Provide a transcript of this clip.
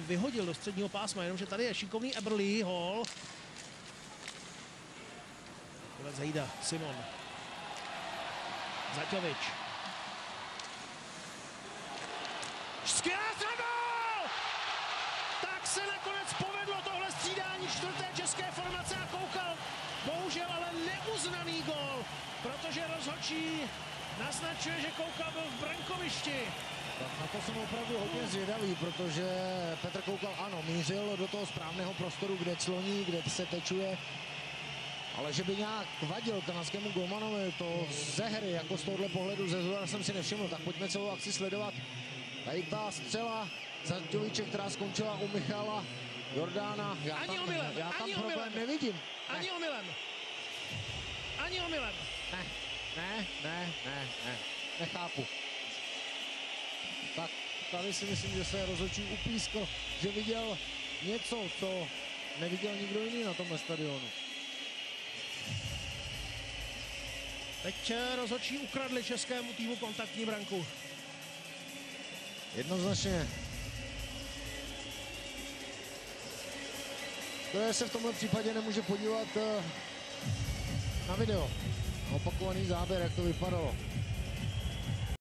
vyhodil do středního pásma, jenomže tady je šikovný Eberle, hol. Konec Hejda, Simon. Zaťovič. Skvělá střelba! Tak se nakonec povedlo tohle střídání čtvrté české formace a Koukal. Bohužel ale neuznaný gól, protože rozhodčí naznačuje, že Koukal byl v brankovišti. Na to jsem opravdu hodně zvědavý, protože Petr Koukal ano, mířil do toho správného prostoru, kde cloní, kde se tečuje. Ale že by nějak vadil kanadskému golmanovi, to ze hry, jako z tohohle pohledu ze zhora jsem si nevšiml, tak pojďme celou akci sledovat. Tady ta střela Zaťoviče, která skončila u Michala Jordána. Já tam problém nevidím. Ani omylem. Ani omylem. Nechápu. Tak tady si myslím, že se rozhodčí upískl, že viděl něco, co neviděl nikdo jiný na tomhle stadionu. Teď rozhodčí ukradli českému týmu kontaktní branku. Jednoznačně. To se v tomhle případě nemůže podívat na video. Opakovaný záběr, jak to vypadalo.